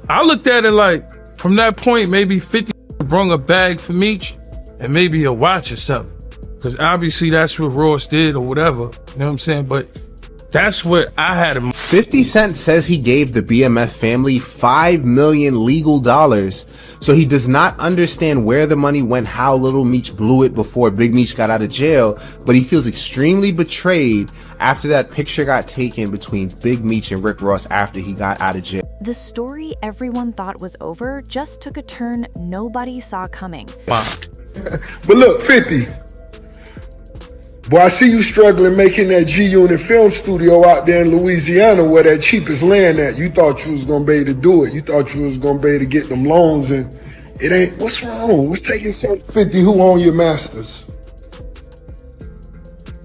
I looked at it like, from that point, maybe 50 brung a bag for Meech and maybe a watch or something. Because obviously that's what Ross did or whatever. You know what I'm saying? But that's what I had in mind. 50 Cent says he gave the BMF family $5 million legal dollars. So he does not understand where the money went, how Little Meech blew it before Big Meech got out of jail, but he feels extremely betrayed after that picture got taken between Big Meech and Rick Ross after he got out of jail. The story everyone thought was over just took a turn nobody saw coming. Wow. But look, 50. Boy, I see you struggling making that G-Unit film studio out there in Louisiana where that cheapest land at. You thought you was gonna be able to do it. You thought you was gonna be able to get them loans, and it ain't. What's wrong? What's taking so 50? Who own your masters?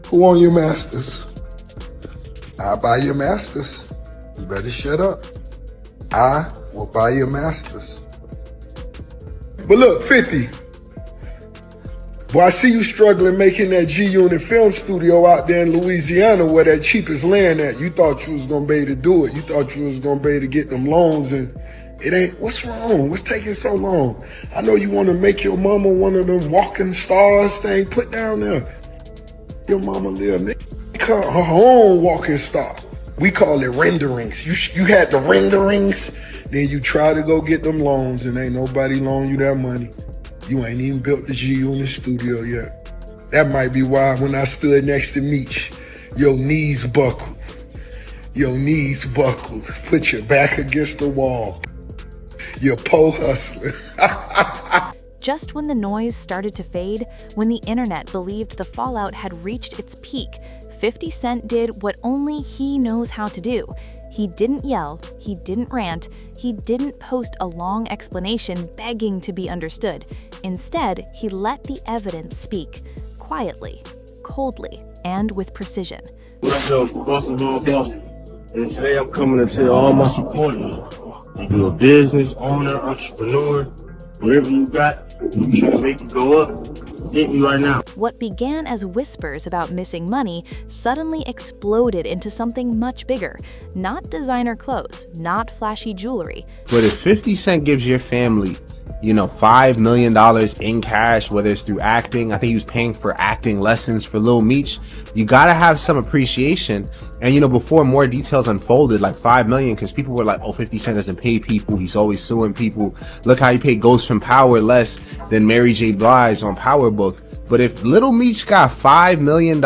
Who own your masters? I'll buy your masters. You better shut up. I will buy your masters. But look, 50. Boy, I see you struggling making that G-Unit film studio out there in Louisiana where that cheapest land at. You thought you was gonna be able to do it. You thought you was gonna be able to get them loans, and it ain't. What's wrong? What's taking so long? I know you wanna make your mama one of them walking stars thing put down there. Your mama live, her own walking star. We call it renderings. You had the renderings, then you try to go get them loans, and ain't nobody loan you that money. You ain't even built the G-Unit studio yet. That might be why when I stood next to Meech, your knees buckled. Your knees buckled. Put your back against the wall. You're po hustling. Just when the noise started to fade, when the internet believed the fallout had reached its peak, 50 Cent did what only he knows how to do. He didn't yell, he didn't rant, he didn't post a long explanation begging to be understood. Instead, he let the evidence speak, quietly, coldly, and with precision. What's up, Boston, and today I'm coming to tell all my supporters, if you're a business owner, entrepreneur, wherever you got, you trying to make it go up, hit me right now. What began as whispers about missing money suddenly exploded into something much bigger. Not designer clothes, not flashy jewelry. But if 50 Cent gives your family, $5 million in cash, whether it's through acting, I think he was paying for acting lessons for Lil Meech, you gotta have some appreciation. And before more details unfolded, like $5 million, because people were like, oh, 50 Cent doesn't pay people, he's always suing people. Look how he paid Ghost from Power less than Mary J. Blige on Power Book. But if Little Meech got $5 million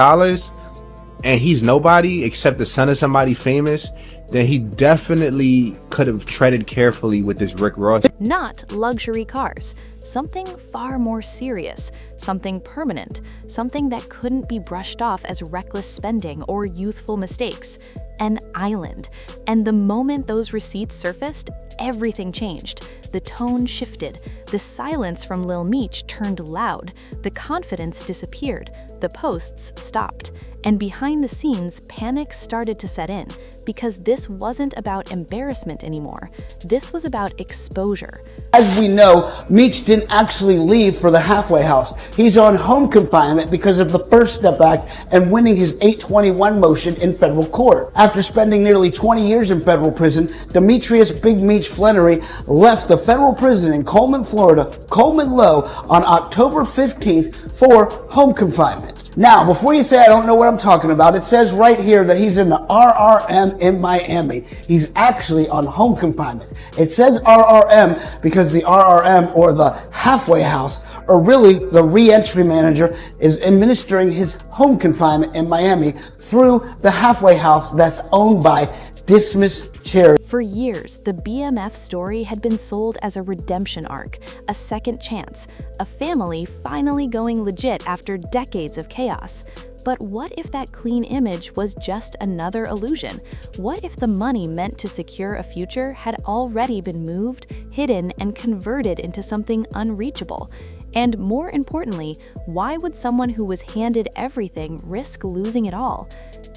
and he's nobody except the son of somebody famous, then he definitely could have treaded carefully with this Rick Ross. Not luxury cars. Something far more serious, something permanent, something that couldn't be brushed off as reckless spending or youthful mistakes. An island. And the moment those receipts surfaced, everything changed. The tone shifted. The silence from Lil Meech turned loud. The confidence disappeared. The posts stopped. And behind the scenes, panic started to set in, because this wasn't about embarrassment anymore. This was about exposure. As we know, Meech didn't actually leave for the halfway house. He's on home confinement because of the First Step Act and winning his 821 motion in federal court. After spending nearly 20 years in federal prison, Demetrius Big Meech Flannery left the federal prison in Coleman, Florida, Coleman Low, on October 15th for home confinement. Now, before you say I don't know what I'm talking about, it says right here that he's in the RRM in Miami. He's actually on home confinement. It says RRM because the RRM, or the halfway house, or really the re-entry manager, is administering his home confinement in Miami through the halfway house that's owned by Dismiss Charity. For years, the BMF story had been sold as a redemption arc, a second chance, a family finally going legit after decades of chaos. But what if that clean image was just another illusion? What if the money meant to secure a future had already been moved, hidden, and converted into something unreachable? And more importantly, why would someone who was handed everything risk losing it all?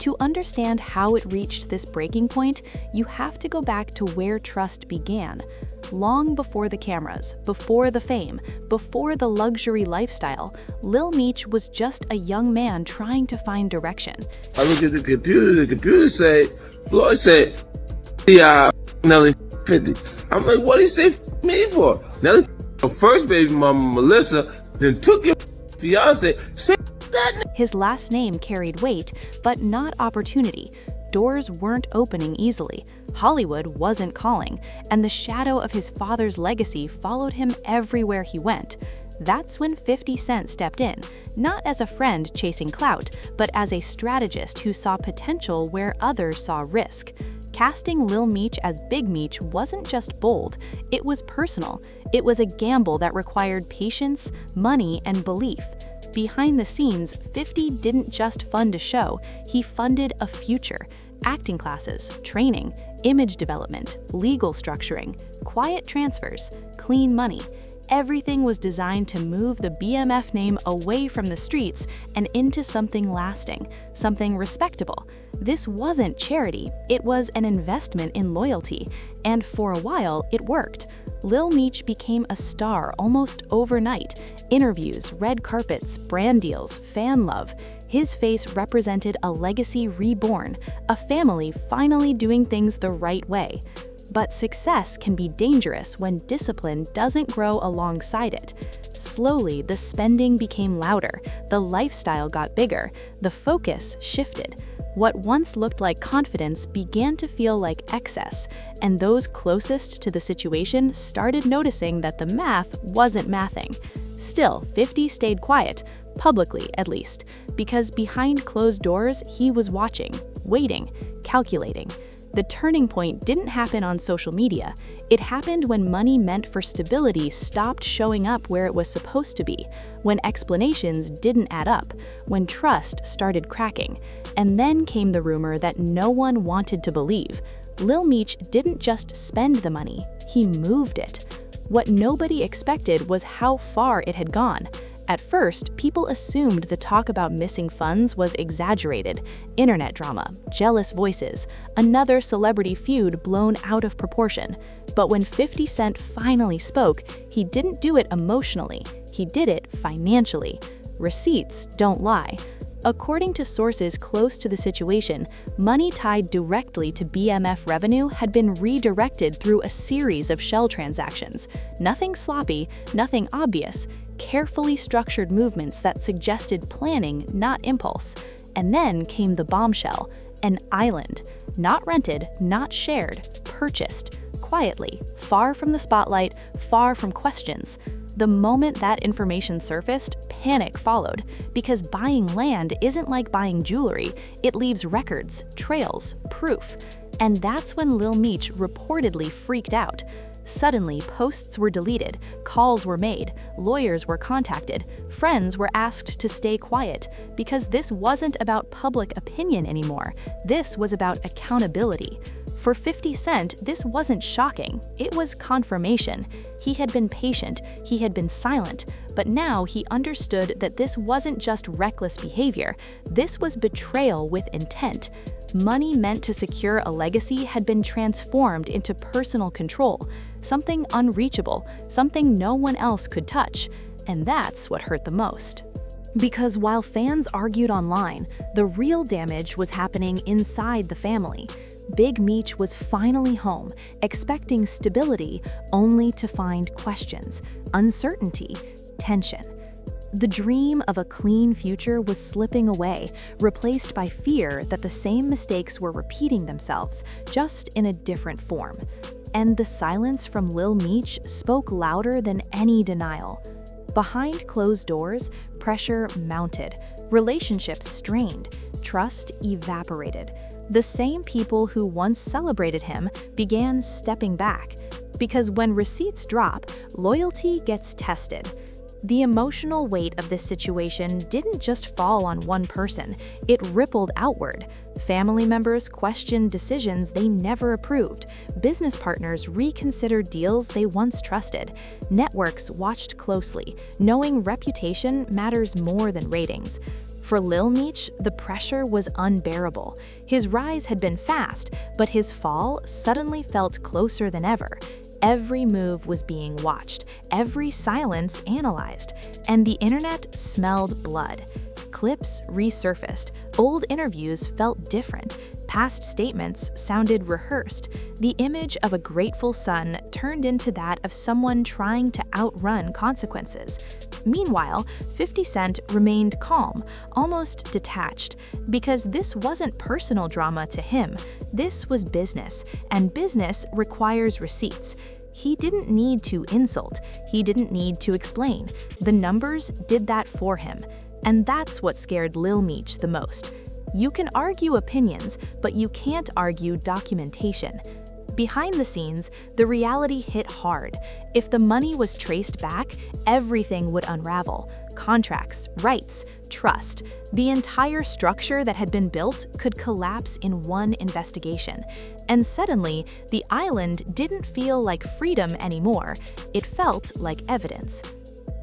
To understand how it reached this breaking point, you have to go back to where trust began. Long before the cameras, before the fame, before the luxury lifestyle, Lil Meech was just a young man trying to find direction. I look at the computer say, Floyd said, yeah, Nelly. 50. I'm like, what he say me for? Now the first baby mama, Melissa, then took your fiance. Say that. His last name carried weight, but not opportunity. Doors weren't opening easily. Hollywood wasn't calling, and the shadow of his father's legacy followed him everywhere he went. That's when 50 Cent stepped in, not as a friend chasing clout, but as a strategist who saw potential where others saw risk. Casting Lil Meech as Big Meech wasn't just bold, it was personal. It was a gamble that required patience, money, and belief. Behind the scenes, 50 didn't just fund a show, he funded a future. Acting classes, training, image development, legal structuring, quiet transfers, clean money. Everything was designed to move the BMF name away from the streets and into something lasting, something respectable. This wasn't charity, it was an investment in loyalty, and for a while it worked. Lil Meech became a star almost overnight. Interviews, red carpets, brand deals, fan love. His face represented a legacy reborn, a family finally doing things the right way. But success can be dangerous when discipline doesn't grow alongside it. Slowly, the spending became louder, the lifestyle got bigger, the focus shifted. What once looked like confidence began to feel like excess, and those closest to the situation started noticing that the math wasn't mathing. Still, 50 stayed quiet, publicly at least, because behind closed doors, he was watching, waiting, calculating. The turning point didn't happen on social media. It happened when money meant for stability stopped showing up where it was supposed to be, when explanations didn't add up, when trust started cracking. And then came the rumor that no one wanted to believe. Lil Meech didn't just spend the money, he moved it. What nobody expected was how far it had gone. At first, people assumed the talk about missing funds was exaggerated. Internet drama, jealous voices, another celebrity feud blown out of proportion. But when 50 Cent finally spoke, he didn't do it emotionally, he did it financially. Receipts don't lie. According to sources close to the situation, money tied directly to BMF revenue had been redirected through a series of shell transactions. Nothing sloppy, nothing obvious, carefully structured movements that suggested planning, not impulse. And then came the bombshell, an island. Not rented, not shared, purchased. Quietly, far from the spotlight, far from questions. The moment that information surfaced, panic followed, because buying land isn't like buying jewelry, it leaves records, trails, proof. And that's when Lil Meech reportedly freaked out. Suddenly, posts were deleted, calls were made, lawyers were contacted, friends were asked to stay quiet, because this wasn't about public opinion anymore, this was about accountability. For 50 Cent, this wasn't shocking, it was confirmation. He had been patient, he had been silent, but now he understood that this wasn't just reckless behavior, this was betrayal with intent. Money meant to secure a legacy had been transformed into personal control, something unreachable, something no one else could touch, and that's what hurt the most. Because while fans argued online, the real damage was happening inside the family. Big Meech was finally home, expecting stability, only to find questions, uncertainty, tension. The dream of a clean future was slipping away, replaced by fear that the same mistakes were repeating themselves, just in a different form. And the silence from Lil Meech spoke louder than any denial. Behind closed doors, pressure mounted, relationships strained, trust evaporated. The same people who once celebrated him began stepping back, because when receipts drop, loyalty gets tested. The emotional weight of this situation didn't just fall on one person, it rippled outward. Family members questioned decisions they never approved. Business partners reconsidered deals they once trusted. Networks watched closely, knowing reputation matters more than ratings. For Lil Meech, the pressure was unbearable. His rise had been fast, but his fall suddenly felt closer than ever. Every move was being watched, every silence analyzed, and the internet smelled blood. Clips resurfaced, old interviews felt different, Past statements sounded rehearsed. The image of a grateful son turned into that of someone trying to outrun consequences. Meanwhile, 50 Cent remained calm, almost detached, because this wasn't personal drama to him. This was business, and business requires receipts. He didn't need to insult. He didn't need to explain. The numbers did that for him. And that's what scared Lil Meech the most. You can argue opinions, but you can't argue documentation. Behind the scenes, the reality hit hard. If the money was traced back, everything would unravel. Contracts, rights, trust. The entire structure that had been built could collapse in one investigation. And suddenly, the island didn't feel like freedom anymore. It felt like evidence.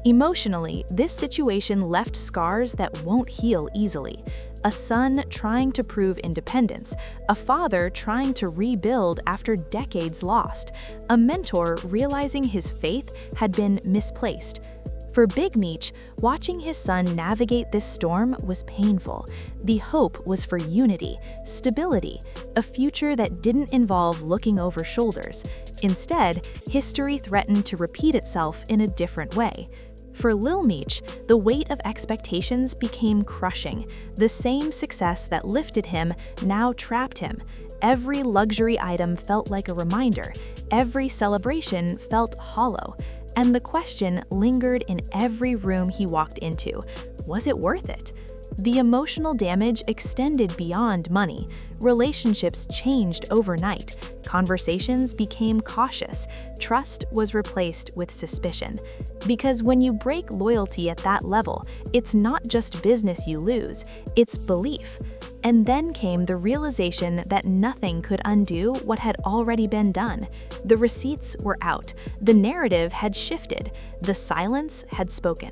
Emotionally, this situation left scars that won't heal easily. A son trying to prove independence, a father trying to rebuild after decades lost, a mentor realizing his faith had been misplaced. For Big Meech, watching his son navigate this storm was painful. The hope was for unity, stability, a future that didn't involve looking over shoulders. Instead, history threatened to repeat itself in a different way. For Lil Meech, the weight of expectations became crushing. The same success that lifted him now trapped him. Every luxury item felt like a reminder. Every celebration felt hollow. And the question lingered in every room he walked into. Was it worth it? The emotional damage extended beyond money. Relationships changed overnight. Conversations became cautious. Trust was replaced with suspicion. Because when you break loyalty at that level, it's not just business you lose, it's belief. And then came the realization that nothing could undo what had already been done. The receipts were out. The narrative had shifted. The silence had spoken.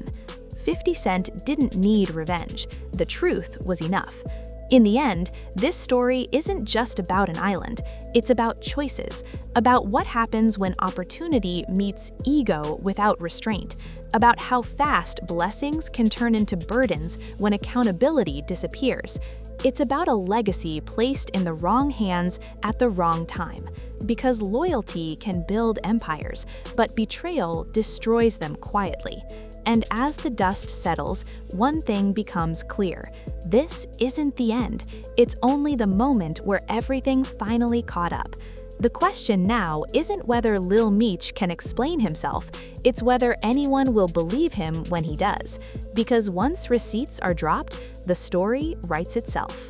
50 Cent didn't need revenge. The truth was enough. In the end, this story isn't just about an island. It's about choices, about what happens when opportunity meets ego without restraint, about how fast blessings can turn into burdens when accountability disappears. It's about a legacy placed in the wrong hands at the wrong time. Because loyalty can build empires, but betrayal destroys them quietly. And as the dust settles, one thing becomes clear. This isn't the end. It's only the moment where everything finally caught up. The question now isn't whether Lil Meech can explain himself, it's whether anyone will believe him when he does. Because once receipts are dropped, the story writes itself.